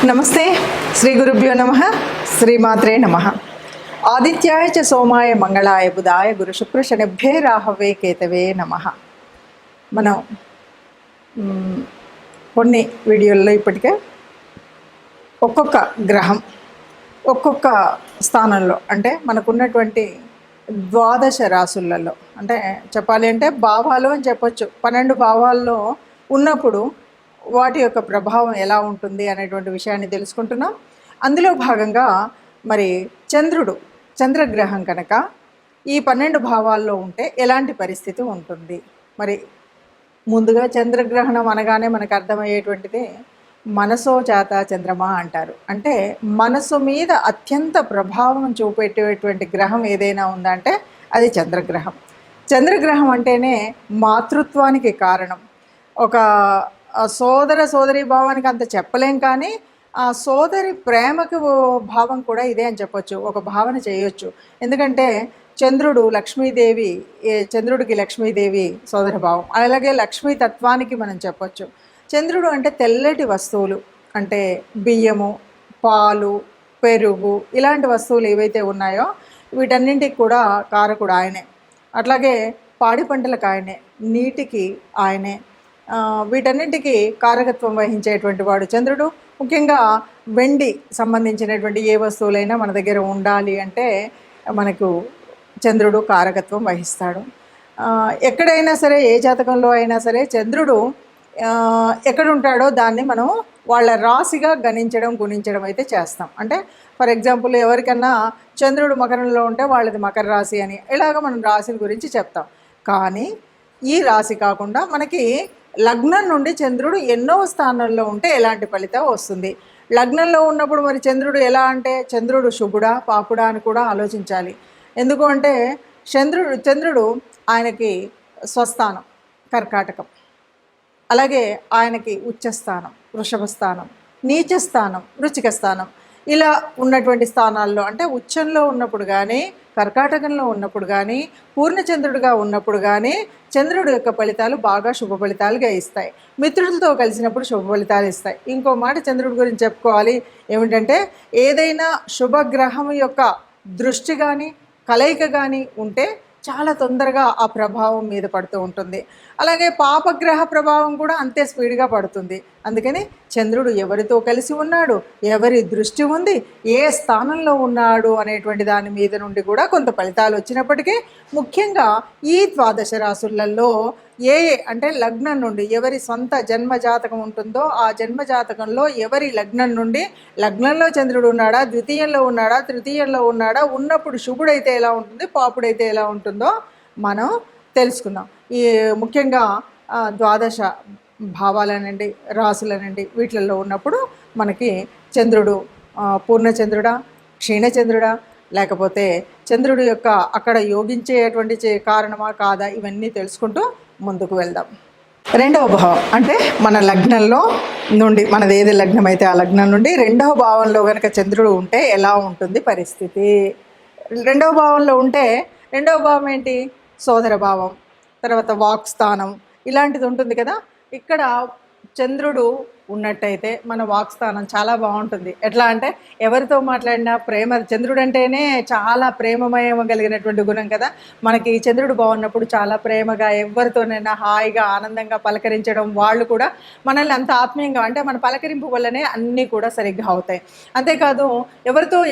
నమస్తే. శ్రీ గురుభ్యో నమ. శ్రీమాత్రే నమ. ఆదిత్యాయ చ సోమాయ మంగళాయ బుధాయ గురు శుక్ర శనిభ్యే రాహవే కేతవే నమ. మనం కొన్ని వీడియోల్లో ఇప్పటికే ఒక్కొక్క గ్రహం ఒక్కొక్క స్థానంలో అంటే మనకున్నటువంటి ద్వాదశ రాసులలో అంటే చెప్పాలి అంటే భావాలు అని చెప్పొచ్చు. 12 భావాల్లో ఉన్నప్పుడు వాటి యొక్క ప్రభావం ఎలా ఉంటుంది అనేటువంటి విషయాన్ని తెలుసుకుంటున్నాం. అందులో భాగంగా మరి చంద్రగ్రహం కనుక ఈ 12 భావాల్లో ఉంటే ఎలాంటి పరిస్థితి ఉంటుంది. మరి ముందుగా చంద్రగ్రహణం అనగానే మనకు అర్థమయ్యేటువంటిది మనసో జాత చంద్రమా అంటారు. అంటే మనసు మీద అత్యంత ప్రభావం చూపెట్టేటువంటి గ్రహం ఏదైనా ఉందంటే అది చంద్రగ్రహం. చంద్రగ్రహం అంటేనే మాతృత్వానికి కారణం. ఒక సోదరి భావానికి అంత చెప్పలేం, కానీ ఆ సోదరి ప్రేమకు భావం కూడా ఇదే అని చెప్పొచ్చు, ఒక భావన చేయొచ్చు. ఎందుకంటే చంద్రుడికి లక్ష్మీదేవి సోదర భావం, అలాగే లక్ష్మీ తత్వానికి మనం చెప్పొచ్చు. చంద్రుడు అంటే తెల్లటి వస్తువులు అంటే బియ్యము, పాలు, పెరుగు ఇలాంటి వస్తువులు ఏవైతే ఉన్నాయో వీటన్నింటికి కూడా కారకుడు ఆయనే. అట్లాగే పాడి పంటలకు ఆయనే, నీటికి ఆయనే, వీటన్నింటికి కారకత్వం వహించేటువంటి వాడు చంద్రుడు. ముఖ్యంగా వెండి సంబంధించినటువంటి ఏ వస్తువులైనా మన దగ్గర ఉండాలి అంటే మనకు చంద్రుడు కారకత్వం వహిస్తాడు. ఎక్కడైనా సరే, ఏ జాతకంలో అయినా సరే చంద్రుడు ఎక్కడుంటాడో దాన్ని మనం వాళ్ళ రాశిగా గుణించడం అయితే చేస్తాం. అంటే ఫర్ ఎగ్జాంపుల్ ఎవరికన్నా చంద్రుడు మకరంలో ఉంటే వాళ్ళది మకర రాశి అని ఇలాగ మనం రాశిల గురించి చెప్తాం. కానీ ఈ రాశి కాకుండా మనకి లగ్నం నుండి చంద్రుడు ఎన్నో స్థానంలో ఉంటే ఎలాంటి ఫలితం వస్తుంది. లగ్నంలో ఉన్నప్పుడు మరి చంద్రుడు ఎలా అంటే చంద్రుడు శుభుడా పాపుడా అని కూడా ఆలోచించాలి. ఎందుకు అంటే చంద్రుడు ఆయనకి స్వస్థానం కర్కాటకం, అలాగే ఆయనకి ఉచ్చస్థానం వృషభ స్థానం, నీచ స్థానం వృచ్చిక స్థానం. ఇలా ఉన్నటువంటి స్థానాల్లో అంటే ఉచ్చంలో ఉన్నప్పుడు కానీ, కర్కాటకంలో ఉన్నప్పుడు కానీ, పూర్ణచంద్రుడిగా ఉన్నప్పుడు కానీ చంద్రుడి యొక్క ఫలితాలు బాగా శుభ ఫలితాలుగా ఇస్తాయి. మిత్రులతో కలిసినప్పుడు శుభ ఫలితాలు ఇస్తాయి. ఇంకో మాట చంద్రుడి గురించి చెప్పుకోవాలి ఏమిటంటే ఏదైనా శుభగ్రహం యొక్క దృష్టి కానీ కలయిక కానీ ఉంటే చాలా తొందరగా ఆ ప్రభావం మీద పడుతూ ఉంటుంది. అలాగే పాపగ్రహ ప్రభావం కూడా అంతే స్పీడ్గా పడుతుంది. అందుకని చంద్రుడు ఎవరితో కలిసి ఉన్నాడు, ఎవరి దృష్టి ఉంది, ఏ స్థానంలో ఉన్నాడు అనేటువంటి దాని మీద నుండి కూడా కొంత ఫలితాలు వచ్చినప్పటికీ ముఖ్యంగా ఈ ద్వాదశ రాసులలో అంటే లగ్నం నుండి ఎవరి సొంత జన్మజాతకం ఉంటుందో ఆ జన్మజాతకంలో ఎవరి లగ్నంలో చంద్రుడు ఉన్నాడా, ద్వితీయంలో ఉన్నాడా, తృతీయంలో ఉన్నాడా, ఉన్నప్పుడు శుభుడైతే ఎలా ఉంటుంది, పాపుడైతే ఎలా ఉంటుందో మనం తెలుసుకుందాం. ఈ ముఖ్యంగా ద్వాదశ భావాలనండి, రాసులనండి వీటిల్లో ఉన్నప్పుడు మనకి చంద్రుడు పూర్ణచంద్రుడా, క్షీణచంద్రుడా, లేకపోతే చంద్రుడి యొక్క అక్కడ యోగించేటువంటి కారణమా కాదా, ఇవన్నీ తెలుసుకుంటూ ముందుకు వెళ్దాం. 2వ భావం అంటే మన లగ్నంలో నుండి, మనది ఏది లగ్నం అయితే ఆ లగ్నం నుండి 2వ భావంలో కనుక చంద్రుడు ఉంటే ఎలా ఉంటుంది పరిస్థితి. 2వ భావంలో ఉంటే 2వ భావం ఏంటి, సోదర భావం, తర్వాత వాక్ స్థానం ఇలాంటిది ఉంటుంది కదా. ఇక్కడ చంద్రుడు ఉన్నట్టయితే మన వాక్ స్థానం చాలా బాగుంటుంది. ఎట్లా అంటే ఎవరితో మాట్లాడినా ప్రేమ, చంద్రుడు అంటేనే చాలా ప్రేమమయం కలిగినటువంటి గుణం కదా. మనకి చంద్రుడు బాగున్నప్పుడు చాలా ప్రేమగా ఎవరితోనైనా హాయిగా ఆనందంగా పలకరించడం, వాళ్ళు కూడా మనల్ని అంత ఆత్మీయంగా అంటే మన పలకరింపు వల్లనే అన్నీ కూడా సరిగ్గా అవుతాయి. అంతేకాదు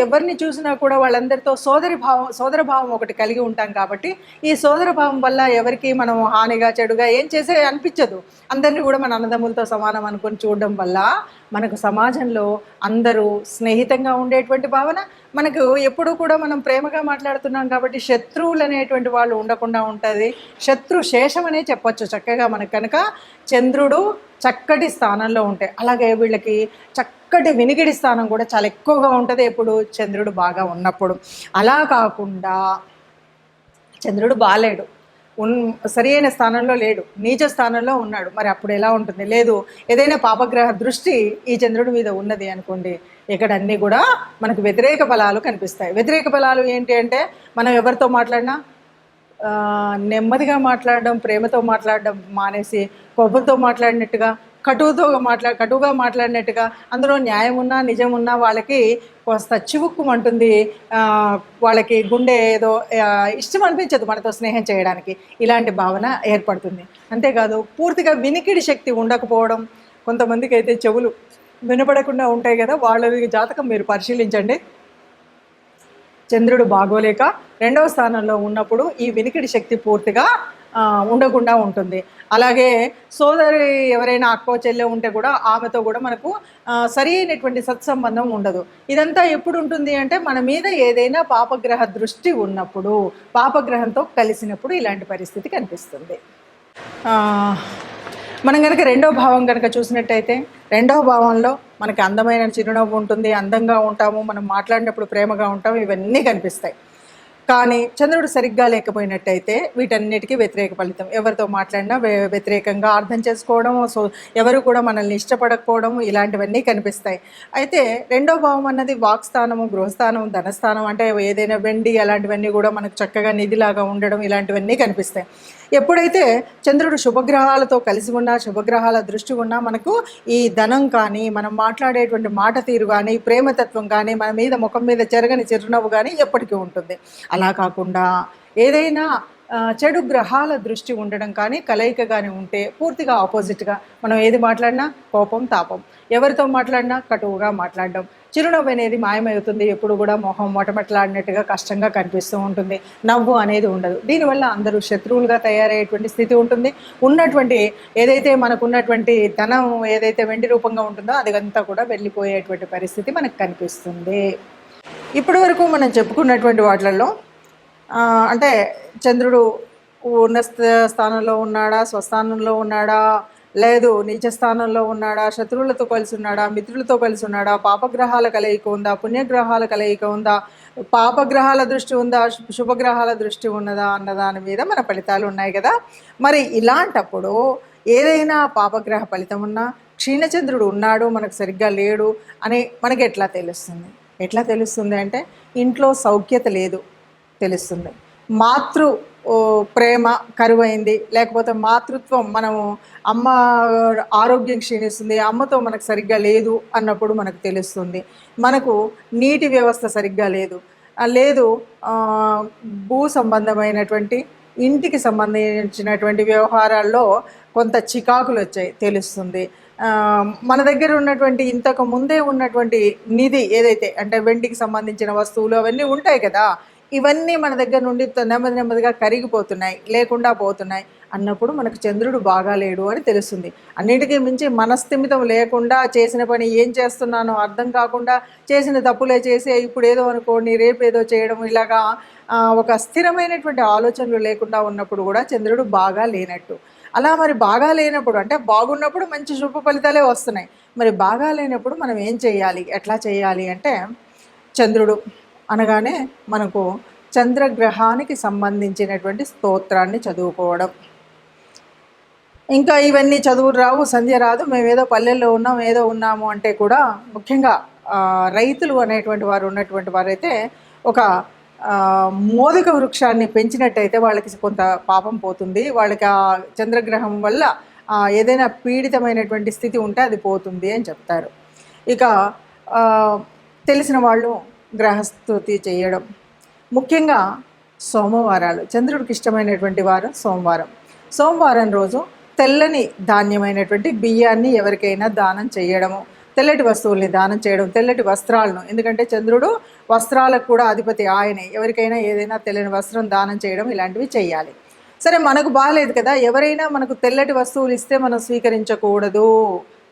ఎవరిని చూసినా కూడా వాళ్ళందరితో సోదర భావం ఒకటి కలిగి ఉంటాం కాబట్టి ఈ సోదర భావం వల్ల ఎవరికి మనం హానిగా చెడుగా ఏం చేసే అనిపించదు. అందరినీ కూడా మన అన్నదమ్ములతో సమానం అనుకొని చూడడం వల్ల మనకు సమాజంలో అందరూ స్నేహితంగా ఉండేటువంటి భావన, మనకు ఎప్పుడూ కూడా మనం ప్రేమగా మాట్లాడుతున్నాం కాబట్టి శత్రువులు అనేటువంటి వాళ్ళు ఉండకుండా ఉంటుంది. శత్రు శేషం అనే చెప్పొచ్చు చక్కగా మనకు కనుక చంద్రుడు చక్కటి స్థానంలో ఉంటే. అలాగే వీళ్ళకి చక్కటి వినికిడి స్థానం కూడా చాలా ఎక్కువగా ఉంటుంది ఎప్పుడు చంద్రుడు బాగా ఉన్నప్పుడు. అలా కాకుండా చంద్రుడు బాలేడు, సరి అయిన స్థానంలో లేడు, నీచ స్థానంలో ఉన్నాడు, మరి అప్పుడు ఎలా ఉంటుంది. లేదు ఏదైనా పాపగ్రహ దృష్టి ఈ చంద్రుడి మీద ఉన్నది అనుకోండి, ఇక్కడ అన్నీ కూడా మనకు వ్యతిరేక ఫలాలు కనిపిస్తాయి. వ్యతిరేక ఫలాలు ఏంటి అంటే మనం ఎవరితో మాట్లాడినా నెమ్మదిగా మాట్లాడడం, ప్రేమతో మాట్లాడడం మానేసి కోపంతో మాట్లాడినట్టుగా కటువుగా మాట్లాడినట్టుగా, అందులో న్యాయం ఉన్నా నిజం ఉన్నా వాళ్ళకి కాస్త చివుక్కుమంటుంది. వాళ్ళకి గుండె ఏదో ఇష్టం అనిపించదు మనతో స్నేహం చేయడానికి. ఇలాంటి భావన ఏర్పడుతుంది. అంతేకాదు పూర్తిగా వినికిడి శక్తి ఉండకపోవడం, కొంతమందికి అయితే చెవులు వినపడకుండా ఉంటాయి కదా, వాళ్ళ జాతకం మీరు పరిశీలించండి. చంద్రుడు బాగోలేక 2వ స్థానంలో ఉన్నప్పుడు ఈ వినికిడి శక్తి పూర్తిగా ఉండకుండా ఉంటుంది. అలాగే సోదరి ఎవరైనా అక్కో చెల్లె ఉంటే కూడా ఆమెతో కూడా మనకు సరి అయినటువంటి సత్సంబంధం ఉండదు. ఇదంతా ఎప్పుడు ఉంటుంది అంటే మన మీద ఏదైనా పాపగ్రహ దృష్టి ఉన్నప్పుడు, పాపగ్రహంతో కలిసినప్పుడు ఇలాంటి పరిస్థితి కనిపిస్తుంది. మనం కనుక 2వ భావం కనుక చూసినట్టయితే 2వ భావంలో మనకి అందమైన చిరునవ్వు ఉంటుంది, అందంగా ఉంటాము, మనం మాట్లాడినప్పుడు ప్రేమగా ఉంటాము, ఇవన్నీ కనిపిస్తాయి. కానీ చంద్రుడు సరిగ్గా లేకపోయినట్టయితే వీటన్నిటికీ వ్యతిరేక ఫలితం. ఎవరితో మాట్లాడినా వ్యతిరేకంగా అర్థం చేసుకోవడం, ఎవరు కూడా మనల్ని ఇష్టపడకపోవడం, ఇలాంటివన్నీ కనిపిస్తాయి. అయితే 2వ భావం అన్నది వాక్స్థానము, గృహస్థానం, ధనస్థానం, అంటే ఏదైనా వెండి అలాంటివన్నీ కూడా మనకు చక్కగా నిధిలాగా ఉండడం, ఇలాంటివన్నీ కనిపిస్తాయి. ఎప్పుడైతే చంద్రుడు శుభగ్రహాలతో కలిసి ఉన్నా, శుభగ్రహాల దృష్టి ఉన్నా మనకు ఈ ధనం కానీ, మనం మాట్లాడేటువంటి మాట తీరు కానీ, ప్రేమతత్వం కానీ, మన మీద ముఖం మీద చెరగని చిరునవ్వు కానీ ఎప్పటికీ ఉంటుంది. అలా కాకుండా ఏదైనా చెడు గ్రహాల దృష్టి ఉండడం కానీ, కలయిక కానీ ఉంటే పూర్తిగా ఆపోజిట్గా మనం ఏది మాట్లాడినా కోపం, తాపం, ఎవరితో మాట్లాడినా కటువుగా మాట్లాడడం, చిరునవ్వు అనేది మాయమవుతుంది. ఎప్పుడు కూడా మొహం మొటమట్లాడినట్టుగా కష్టంగా కనిపిస్తూ ఉంటుంది. నవ్వు అనేది ఉండదు. దీనివల్ల అందరూ శత్రువులుగా తయారయ్యేటువంటి స్థితి ఉంటుంది. ఉన్నటువంటి ఏదైతే మనకున్నటువంటి ధనం ఏదైతే వెండి రూపంగా ఉంటుందో అదంతా కూడా వెళ్ళిపోయేటువంటి పరిస్థితి మనకు కనిపిస్తుంది. ఇప్పటి వరకు మనం చెప్పుకున్నటువంటి వాటిల్లో అంటే చంద్రుడు ఉన్న స్థానంలో ఉన్నాడా, స్వస్థానంలో ఉన్నాడా, లేదు నీచ స్థానంలో ఉన్నాడా, శత్రువులతో కలిసి ఉన్నాడా, మిత్రులతో కలిసి ఉన్నాడా, పాపగ్రహాల కలయిక ఉందా, పుణ్యగ్రహాల కలయిక ఉందా, పాపగ్రహాల దృష్టి ఉందా, శుభగ్రహాల దృష్టి ఉన్నదా అన్న దాని మీద మన ఫలితాలు ఉన్నాయి కదా. మరి ఇలాంటప్పుడు ఏదైనా పాపగ్రహ ఫలితం ఉన్నా, క్షీణచంద్రుడు ఉన్నాడు మనకు సరిగ్గా లేడు అని మనకి ఎట్లా తెలుస్తుంది అంటే ఇంట్లో సౌఖ్యత లేదు తెలుస్తుంది. మాతృ ప్రేమ కరువైంది, లేకపోతే మాతృత్వం, మనము అమ్మ ఆరోగ్యం క్షీణిస్తుంది, అమ్మతో మనకు సరిగ్గా లేదు అన్నప్పుడు మనకు తెలుస్తుంది. మనకు నీటి వ్యవస్థ సరిగ్గా లేదు, భూ సంబంధమైనటువంటి ఇంటికి సంబంధించినటువంటి వ్యవహారాల్లో కొంత చికాకులు వచ్చాయి తెలుస్తుంది. మన దగ్గర ఉన్నటువంటి ఇంతకు ముందే ఉన్నటువంటి నిధి ఏదైతే అంటే వెండికి సంబంధించిన వస్తువులు అవన్నీ ఉంటాయి కదా, ఇవన్నీ మన దగ్గర నుండి నెమ్మదిగా కరిగిపోతున్నాయి, లేకుండా పోతున్నాయి అన్నప్పుడు మనకు చంద్రుడు బాగాలేడు అని తెలుస్తుంది. అన్నిటికీ మించి మనస్థిమితం లేకుండా చేసిన పని ఏం చేస్తున్నానో అర్థం కాకుండా చేసిన తప్పులే చేసి ఇప్పుడు ఏదో అనుకోండి రేపేదో చేయడం, ఇలాగా ఒక స్థిరమైనటువంటి ఆలోచనలు లేకుండా ఉన్నప్పుడు కూడా చంద్రుడు బాగా లేనట్టు. అలా మరి బాగా లేనప్పుడు అంటే బాగున్నప్పుడు మంచి శుభ ఫలితాలే వస్తున్నాయి. మరి బాగా లేనప్పుడు మనం ఏం చేయాలి, ఎట్లా చేయాలి అంటే చంద్రుడు అనగానే మనకు చంద్రగ్రహానికి సంబంధించినటువంటి స్తోత్రాన్ని చదువుకోవడం. ఇంకా ఇవన్నీ చదువు రావు, సంధ్య రాదు, మేమేదో పల్లెల్లో ఉన్నాం ఏదో ఉన్నాము అంటే కూడా ముఖ్యంగా రైతులు అనేటువంటి వారు ఉన్నటువంటి వారైతే ఒక మోదక వృక్షాన్ని పెంచినట్టయితే వాళ్ళకి కొంత పాపం పోతుంది. వాళ్ళకి ఆ చంద్రగ్రహం వల్ల ఏదైనా పీడితమైనటువంటి స్థితి ఉంటే అది పోతుంది అని చెప్తారు. ఇక తెలిసిన వాళ్ళు గ్రహస్థుతి చేయడం, ముఖ్యంగా సోమవారాలు, చంద్రుడికి ఇష్టమైనటువంటి వారం సోమవారం రోజు తెల్లని ధాన్యమైనటువంటి బియ్యాన్ని ఎవరికైనా దానం చేయడము, తెల్లటి వస్తువుల్ని దానం చేయడం, తెల్లటి వస్త్రాలను, ఎందుకంటే చంద్రుడు వస్త్రాలకు కూడా అధిపతి ఆయనే, ఎవరికైనా ఏదైనా తెల్లని వస్త్రం దానం చేయడం ఇలాంటివి చేయాలి. సరే మనకు బాగాలేదు కదా, ఎవరైనా మనకు తెల్లటి వస్తువులు ఇస్తే మనం స్వీకరించకూడదు.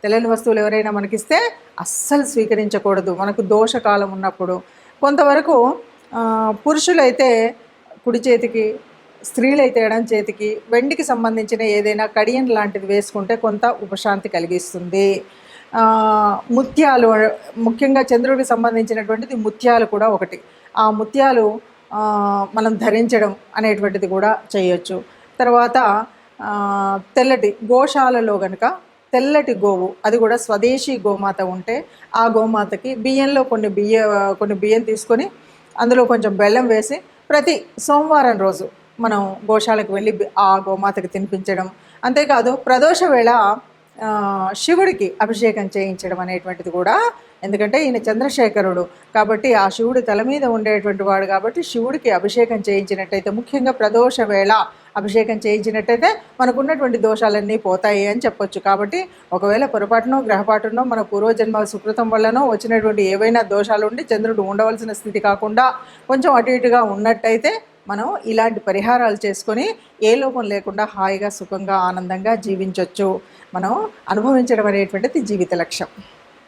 తెల్లని వస్తువులు ఎవరైనా మనకిస్తే అస్సలు స్వీకరించకూడదు మనకు దోషకాలం ఉన్నప్పుడు. కొంతవరకు పురుషులైతే కుడి చేతికి, స్త్రీలైతే ఎడం చేతికి వెండికి సంబంధించిన ఏదైనా కడియం లాంటిది వేసుకుంటే కొంత ఉపశాంతి కలిగిస్తుంది. ముత్యాలు, ముఖ్యంగా చంద్రుడికి సంబంధించినటువంటిది ముత్యాలు కూడా ఒకటి. ఆ ముత్యాలు మనం ధరించడం అనేటువంటిది కూడా చేయొచ్చు. తర్వాత తెల్లటి గోశాలలో కనుక తెల్లటి గోవు, అది కూడా స్వదేశీ గోమాత ఉంటే ఆ గోమాతకి బియ్యంలో కొన్ని బియ్యం తీసుకొని అందులో కొంచెం బెల్లం వేసి ప్రతి సోమవారం రోజు మనం గోశాలకు వెళ్ళి ఆ గోమాతకి తినిపించడం. అంతేకాదు ప్రదోష వేళ శివుడికి అభిషేకం చేయించడం అనేటువంటిది కూడా, ఎందుకంటే ఈయన చంద్రశేఖరుడు కాబట్టి ఆ శివుడి తల మీద ఉండేటువంటి వాడు కాబట్టి శివుడికి అభిషేకం చేయించినట్టయితే, ముఖ్యంగా ప్రదోష వేళ అభిషేకం చేయించినట్టయితే మనకున్నటువంటి దోషాలన్నీ పోతాయి అని చెప్పొచ్చు. కాబట్టి ఒకవేళ పొరపాటునో గ్రహపాటునో మన పూర్వజన్మ సుకృతం వల్లనో వచ్చినటువంటి ఏవైనా దోషాలు ఉండి చంద్రుడు ఉండవలసిన స్థితి కాకుండా కొంచెం అటు ఇటుగా ఉన్నట్టయితే మనం ఇలాంటి పరిహారాలు చేసుకొని ఏ లోపం లేకుండా హాయిగా సుఖంగా ఆనందంగా జీవించవచ్చు. మనం అనుభవించడం అనేటువంటిది జీవిత లక్ష్యం.